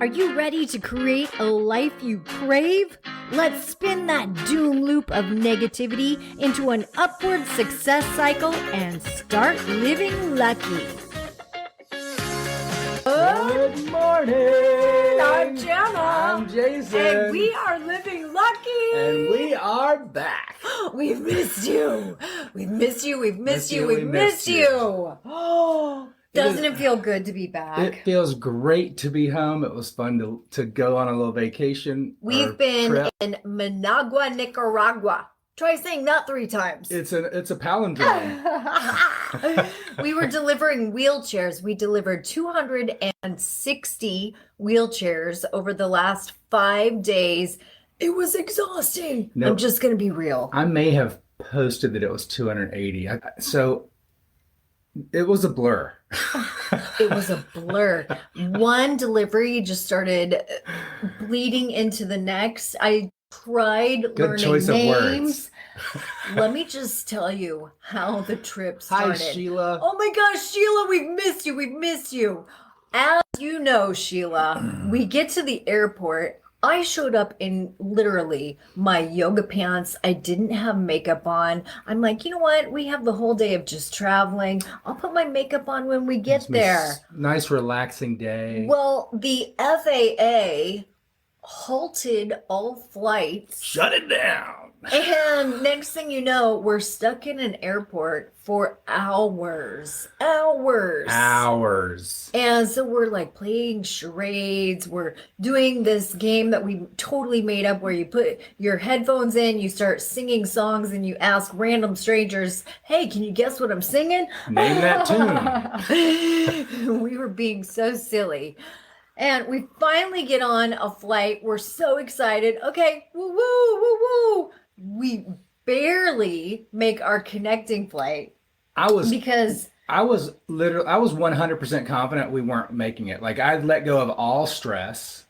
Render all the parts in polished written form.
Are you ready to create a life you crave? Let's spin that doom loop of negativity into an upward success cycle and start living lucky. Good morning. I'm Jana. I'm Jason. And we are living lucky. And we are back. We've missed you. We've missed you. We've missed you. We've missed you. Oh, doesn't it feel good to be back? It feels great to be home. It was fun to go on a little vacation. We've been in Managua, Nicaragua. Try saying that 3 times. It's a palindrome. We were delivering wheelchairs. We delivered 260 wheelchairs over the last 5 days. It was exhausting. No, I'm just going to be real. I may have posted that it was 280. So it was a blur. It was a blur. One delivery just started bleeding into the next. I tried Good learning choice names. of words. Let me just tell you how the trip started. Hi, Sheila. Oh my gosh, Sheila, we've missed you. We've missed you. As you know, Sheila, we get to the airport. I showed up in literally my yoga pants. I didn't have makeup on. I'm like, you know what? We have the whole day of just traveling. I'll put my makeup on when we get there. Nice, relaxing day. Well, the FAA halted all flights. Shut it down. And next thing you know, we're stuck in an airport for hours. And so we're like playing charades. We're doing this game that we totally made up where you put your headphones in, you start singing songs, and you ask random strangers, hey, can you guess what I'm singing? Name that tune. We were being so silly. And we finally get on a flight. We're so excited. Okay, woo, woo, woo, woo. We barely make our connecting flight. I was 100% confident we weren't making it. Like, I'd let go of all stress.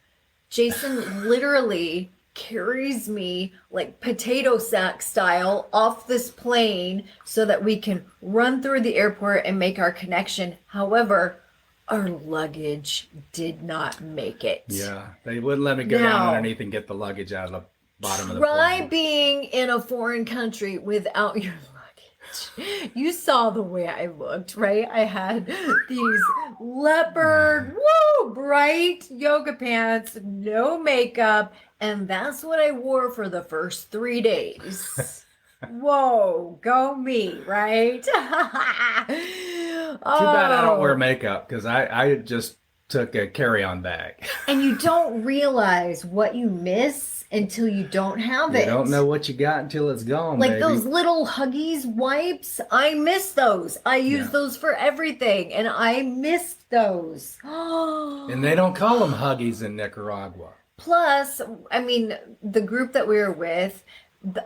Jason literally carries me like potato sack style off this plane so that we can run through the airport and make our connection. However, our luggage did not make it. Yeah, they wouldn't let me go down underneath and get the luggage out of the bottom of the plane. Try being in a foreign country without your luggage. You saw the way I looked, right? I had these leopard, bright yoga pants, no makeup, and that's what I wore for the first 3 days. Whoa, go me, right? Too bad I don't wear makeup because I just took a carry-on bag. And you don't realize what you miss until you don't have it. You don't know what you got until it's gone, like baby. Those little Huggies wipes, I miss those. I use those for everything, and I missed those. And they don't call them Huggies in Nicaragua. Plus, I mean, the group that we were with,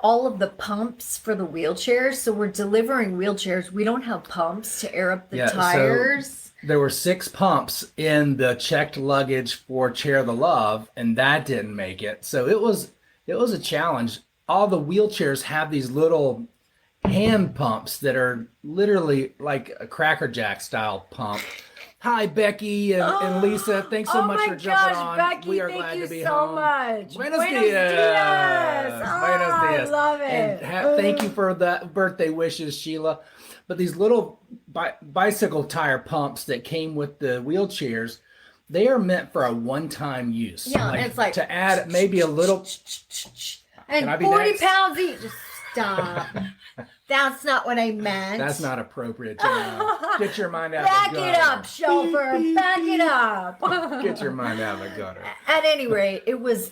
all of the pumps for the wheelchairs. So we're delivering wheelchairs. We don't have pumps to air up the tires. So there were 6 pumps in the checked luggage for Chair the Love, and that didn't make it. So it was a challenge. All the wheelchairs have these little hand pumps that are literally like a Cracker Jack style pump. Hi, Becky and Lisa. Thanks so much for jumping on. Becky, we are glad to be home. so much. Buenos dias. Buenos dias. I love it. And thank you for the birthday wishes, Sheila. But these little bicycle tire pumps that came with the wheelchairs, they are meant for a one-time use. Yeah, it's like to add maybe a little. And 40 pounds each. Just stop. That's not what I meant. That's not appropriate, Jana. Get your mind out of the gutter. Back it up, chauffeur. Back it up. Get your mind out of the gutter. At any rate, it was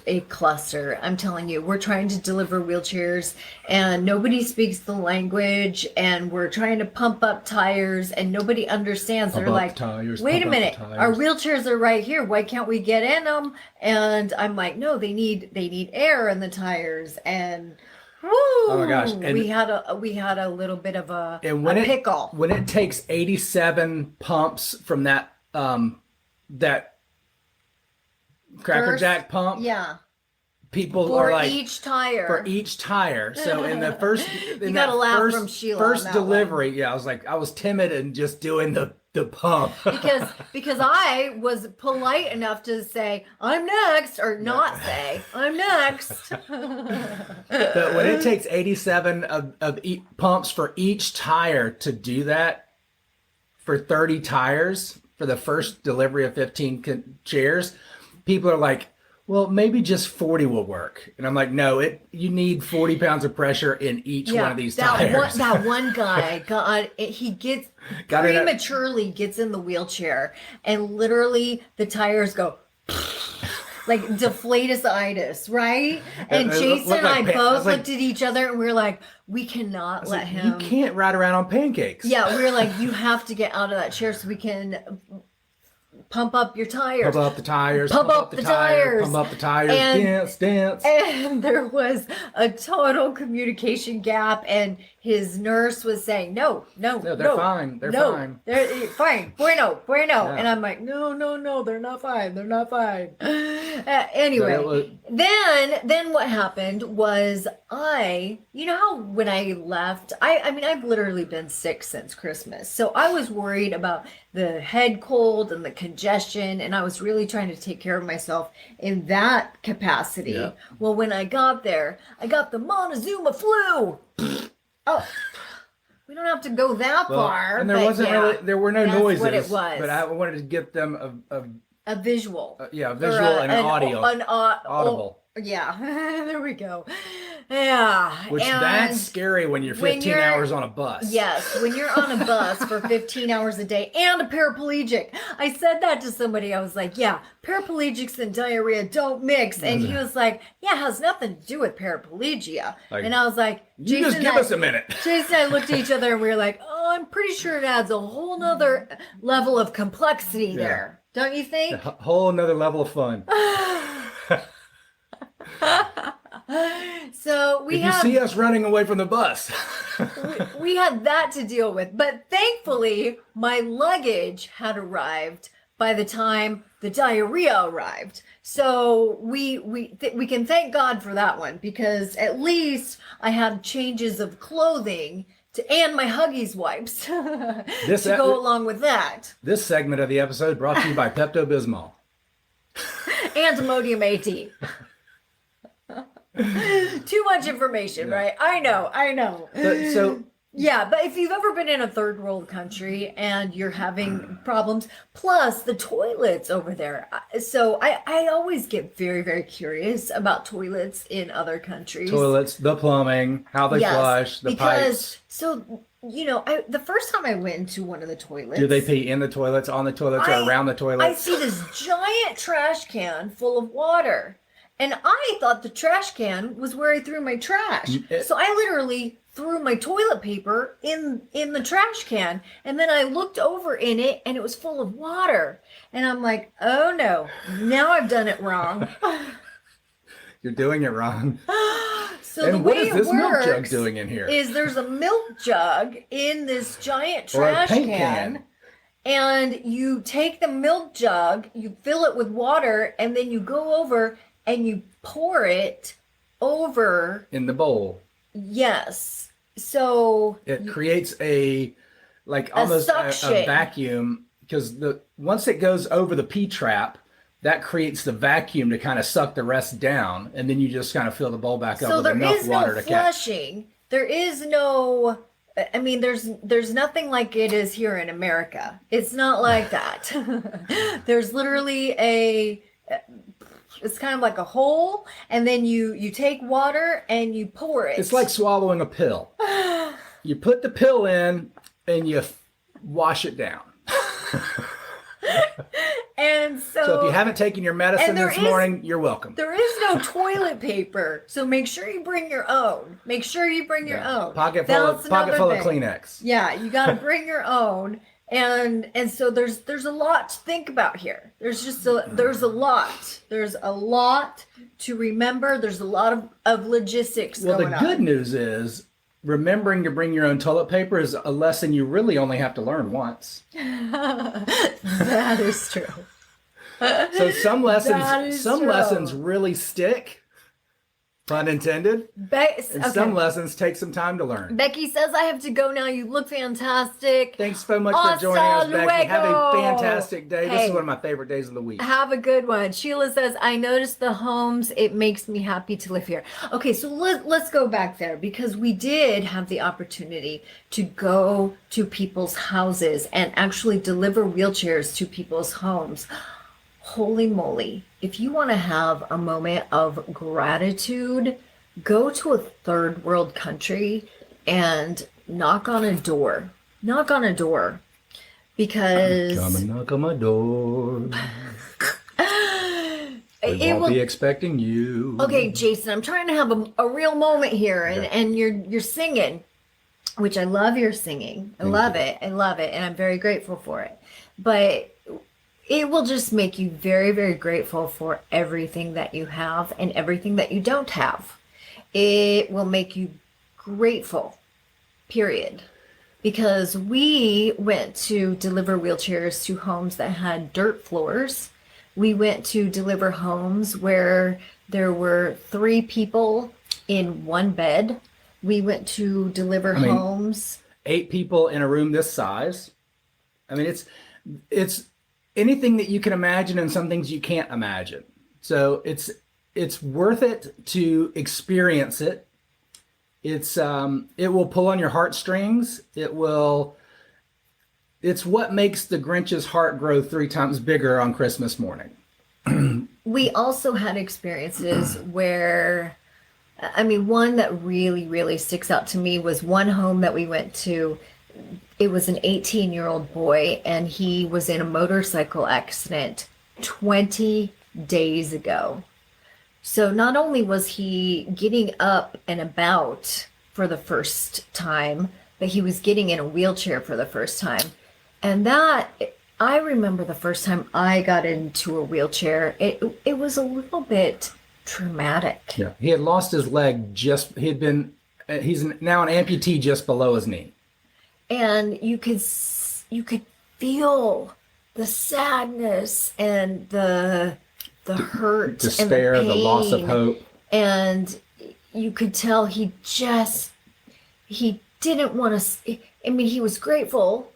a cluster. I'm telling you, we're trying to deliver wheelchairs and nobody speaks the language, and we're trying to pump up tires and nobody understands. They're like, wait a minute, our wheelchairs are right here. Why can't we get in them? And I'm like, no, they need air in the tires. And woo! Oh my gosh! And we had a little bit of a pickle. When it takes 87 pumps from that Cracker Jack pump, people for are like each tire. For each tire. So in the first, you gotta laugh from Sheila first delivery, I was timid and just doing the The pump. because I was polite enough to say I'm next, or not say I'm next. But when it takes 87 pumps for each tire to do that, for 30 tires for the first delivery of 15 chairs, people are like, well, maybe just 40 will work. And I'm like, no, you need 40 pounds of pressure in each one of these tires. That one guy, prematurely gets in the wheelchair, and literally the tires go like deflatus, right? And Jason and I both looked at each other and we were like, we cannot let him. You can't ride around on pancakes. Yeah, we were like, you have to get out of that chair so we can pump up your tires. Pump up the tires. Pump up the tires. Pump up the tires. Dance. And there was a total communication gap, and his nurse was saying, no, they're fine. They're fine. They're fine. Bueno. Yeah. And I'm like, no, they're not fine. They're not fine. Anyway, then what happened was you know how when I left, I mean, I've literally been sick since Christmas. So I was worried about the head cold and the congestion, and I was really trying to take care of myself in that capacity. Yeah. Well, when I got there, I got the Montezuma flu. Oh, we don't have to go that far. And there were no noises. What it was. But I wanted to get them a visual. A visual and an audio. Audible. Yeah, there we go. Yeah. That's scary when you're 15 hours on a bus. Yes, when you're on a bus for 15 hours a day and a paraplegic. I said that to somebody. I was like, yeah, paraplegics and diarrhea don't mix. And he was like, yeah, it has nothing to do with paraplegia. And I was like, Jason, just give us a minute. Jason and I looked at each other and we were like, oh, I'm pretty sure it adds a whole nother level of complexity there. Don't you think? A whole nother level of fun. So you see us running away from the bus. we had that to deal with, but thankfully my luggage had arrived by the time the diarrhea arrived. So we can thank God for that one, because at least I had changes of clothing and my Huggies wipes to go along with that. This segment of the episode brought to you by Pepto-Bismol and Imodium AT. Too much information, right? I know. But if you've ever been in a third world country and you're having problems, plus the toilets over there. So I always get very, very curious about toilets in other countries. Toilets, the plumbing, how they flush, the pipes. So, you know, the first time I went into one of the toilets. Do they pee in the toilets, on the toilets, or around the toilets? I see this giant trash can full of water. And I thought the trash can was where I threw my trash. So I literally threw my toilet paper in the trash can. And then I looked over in it and it was full of water. And I'm like, oh no, now I've done it wrong. You're doing it wrong. So and what is this milk jug doing in here? Is there's a milk jug in this giant trash can. And you take the milk jug, you fill it with water, and then you go over and you pour it over in the bowl. Yes. So it creates almost a vacuum, because once it goes over the P trap, that creates the vacuum to kind of suck the rest down, and then you just kind of fill the bowl back up with enough water to catch. Flushing. There is no. I mean, there's nothing like it is here in America. It's not like that. There's literally it's kind of like a hole, and then you take water and you pour it. It's like swallowing a pill. You put the pill in and you wash it down. And so if you haven't taken your medicine this morning, you're welcome. There is no toilet paper, so make sure you bring your own. Pocket full of Kleenex. Yeah, you got to bring your own. And so there's a lot to think about here. There's a lot to remember. There's a lot of logistics going on. Well, the good news is remembering to bring your own toilet paper is a lesson you really only have to learn once. That is true. So some lessons really stick. Pun intended. And some lessons take some time to learn. Becky says I have to go now. You look fantastic. Thanks so much for joining us, Becky. Have a fantastic day. This is one of my favorite days of the week. Have a good one. Sheila says, I noticed the homes. It makes me happy to live here. Okay, so let's go back there because we did have the opportunity to go to people's houses and actually deliver wheelchairs to people's homes. Holy moly. If you want to have a moment of gratitude, go to a third world country and knock on a door. Knock on a door. Because come and knock on my door. We won't be expecting you. Okay, Jason, I'm trying to have a real moment here, and you're singing, which I love your singing. I love it, and I'm very grateful for it. But it will just make you very, very grateful for everything that you have and everything that you don't have. It will make you grateful, period. Because we went to deliver wheelchairs to homes that had dirt floors. We went to deliver homes where there were 3 people in one bed. We went to deliver homes. 8 people in a room this size. I mean, it's anything that you can imagine and some things you can't imagine. So it's worth it to experience it. It will pull on your heartstrings. It's what makes the Grinch's heart grow 3 times bigger on Christmas morning. We also had experiences where, one that really, really sticks out to me was one home that we went to. It was an 18-year-old boy, and he was in a motorcycle accident 20 days ago. So not only was he getting up and about for the first time, but he was getting in a wheelchair for the first time. And that, I remember the first time I got into a wheelchair, it was a little bit traumatic. Yeah, he had lost his leg he's now an amputee just below his knee. And you could feel the sadness and the hurt, despair, and the pain, the loss of hope. And you could tell he didn't want to. He was grateful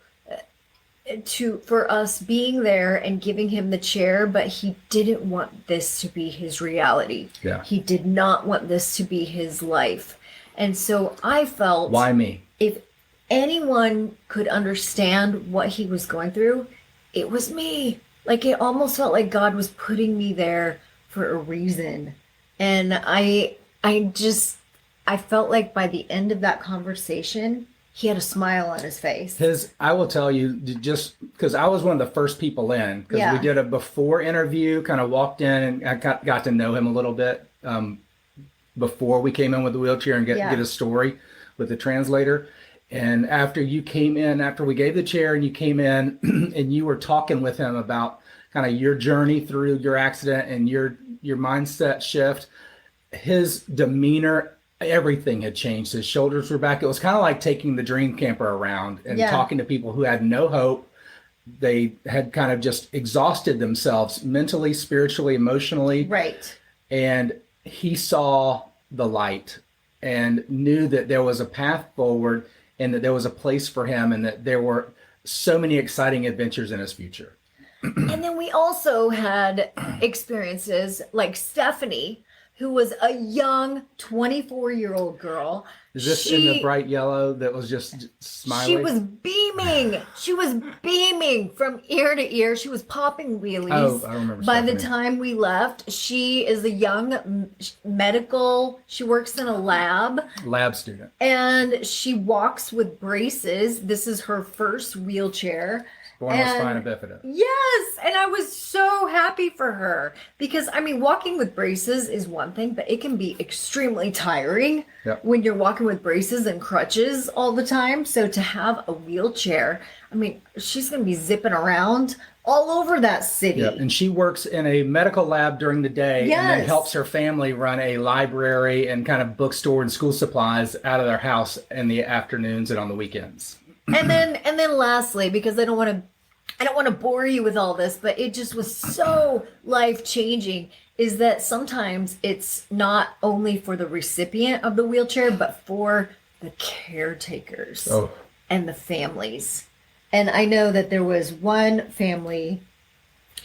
for us being there and giving him the chair, but he didn't want this to be his reality. Yeah. He did not want this to be his life. And so I felt, why me? If anyone could understand what he was going through, it was me. Like, it almost felt like God was putting me there for a reason. And I felt like by the end of that conversation, he had a smile on his face. I will tell you, just because I was one of the first people in, because we did a before interview, kind of walked in and I got to know him a little bit before we came in with the wheelchair and get a story with the translator. And after you came in, after we gave the chair and you came in and you were talking with him about kind of your journey through your accident and your mindset shift, his demeanor, everything had changed. His shoulders were back. It was kind of like taking the dream camper around and talking to people who had no hope. They had kind of just exhausted themselves mentally, spiritually, emotionally. Right. And he saw the light and knew that there was a path forward and that there was a place for him and that there were so many exciting adventures in his future. And then we also had experiences like Stephanie, who was a young 24-year-old girl. Is this in the bright yellow that was just smiling? She was beaming. She was beaming from ear to ear. She was popping wheelies. Oh, I remember. By the time we left, she is a young she works in a lab student. And she walks with braces. This is her first wheelchair. Born with spina bifida. Yes, and I was so happy for her because, walking with braces is one thing, but it can be extremely tiring when you're walking with braces and crutches all the time. So to have a wheelchair, she's going to be zipping around all over that city. Yeah, and she works in a medical lab during the day and then helps her family run a library and kind of bookstore and school supplies out of their house in the afternoons and on the weekends. And then lastly, because I don't want to bore you with all this, but it just was so life-changing, is that sometimes it's not only for the recipient of the wheelchair, but for the caretakers and the families. And I know that there was one family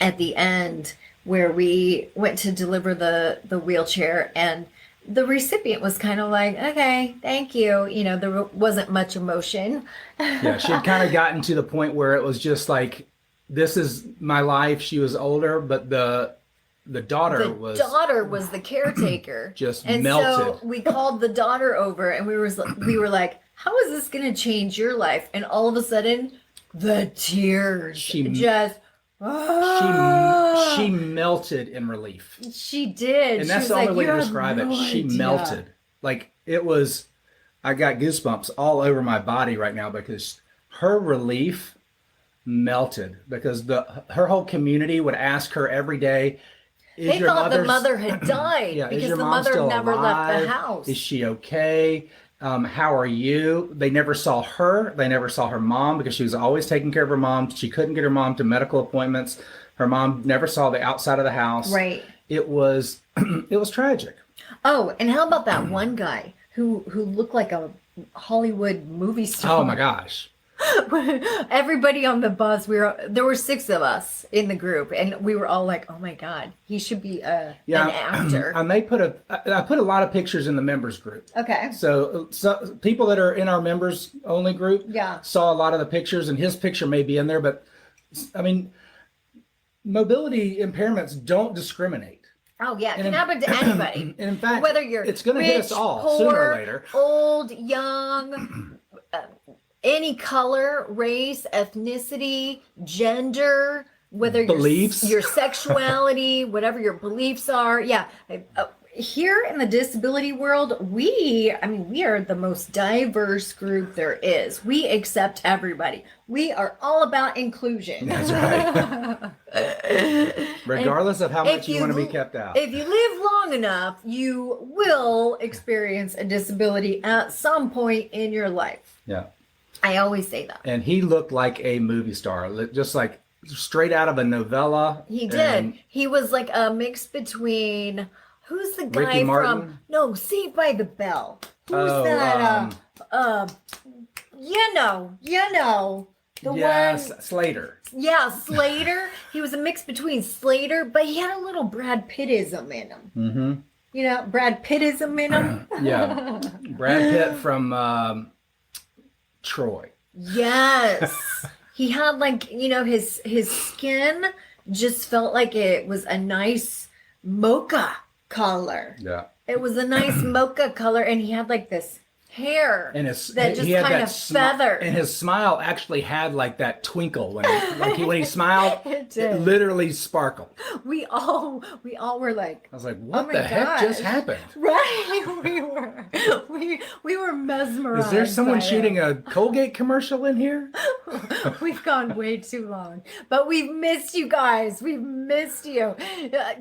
at the end where we went to deliver the wheelchair, and the recipient was kind of like, okay, thank you. You know, there wasn't much emotion. Yeah, she had kind of gotten to the point where it was just like, this is my life. She was older, but the daughter was the caretaker. Just and melted. So we called the daughter over, and we were like, how is this going to change your life? And all of a sudden, the tears She melted in relief. She did. And that's the only way to describe it. She melted. Like, it was, I got goosebumps all over my body right now because her relief melted, because her whole community would ask her every day, they thought the mother had died because the mother never left the house. Is she okay? How are you? They never saw her. They never saw her mom because she was always taking care of her mom. She couldn't get her mom to medical appointments. Her mom never saw the outside of the house. Right. It was tragic. Oh, and how about that one guy who looked like a Hollywood movie star? Oh my gosh. Everybody on the bus, there were 6 of us in the group, and we were all like, oh my God, he should be an actor. I put a lot of pictures in the members group. Okay. So people that are in our members only group saw a lot of the pictures, and his picture may be in there, but I mean, mobility impairments don't discriminate. Oh yeah, it can happen to anybody. And in fact, whether you're it's going to hit us all poor, sooner or later. Old, young, any color, race, ethnicity, gender, whether beliefs, your sexuality, whatever your beliefs are. Yeah. Here in the disability world, we are the most diverse group there is. We accept everybody. We are all about inclusion. That's right. Regardless of how much you want to be kept out. If you live long enough, you will experience a disability at some point in your life. Yeah. I always say that. And he looked like a movie star, just like straight out of a novella. He did. He was like a mix between, who's the guy Ricky Martin? from Saved by the Bell? Who's that? You know. Yes, Slater. Yeah, Slater. He was a mix between Slater, but he had a little Brad Pittism in him. Mm-hmm. You know, Brad Pittism in him. Yeah. Brad Pitt from Troy. Yes. He had like, his skin just felt like it was a nice mocha color. Yeah. It was a nice mocha color, and he had like this hair that just kind of feathered. And his smile actually had like that twinkle when he smiled. It literally sparkled. We all were like, I was like, what the heck just happened? Right. We were mesmerized. Is there someone shooting a Colgate commercial in here? We've gone way too long, but we've missed you guys. We've missed you.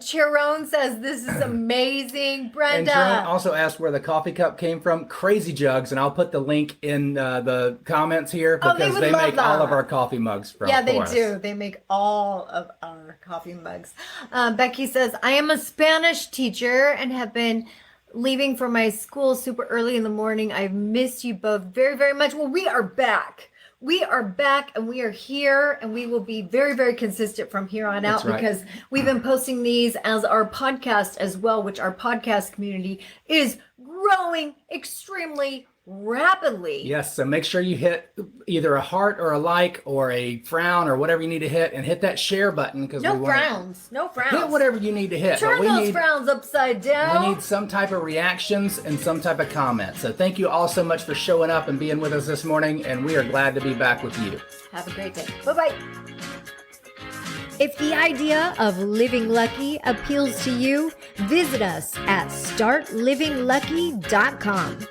Chiron says this is amazing. Brenda. And Chiron also asked where the coffee cup came from. Crazy Jugs, and I'll put the link in the comments here because they make all of our coffee mugs for us. They do. They make all of our coffee mugs. Becky says, I am a Spanish teacher and have been leaving for my school super early in the morning. I've missed you both very, very much. Well, we are back. We are back, and we are here, and we will be very, very consistent from here on out because we've been posting these as our podcast as well, which our podcast community is growing extremely rapidly. Yes, so make sure you hit either a heart or a like or a frown or whatever you need to hit, and hit that share button because no frowns. Hit whatever you need to hit. Turn those frowns upside down. We need some type of reactions and some type of comment. So thank you all so much for showing up and being with us this morning, and we are glad to be back with you. Have a great day. Bye-bye. If the idea of living lucky appeals to you, visit us at startlivinglucky.com.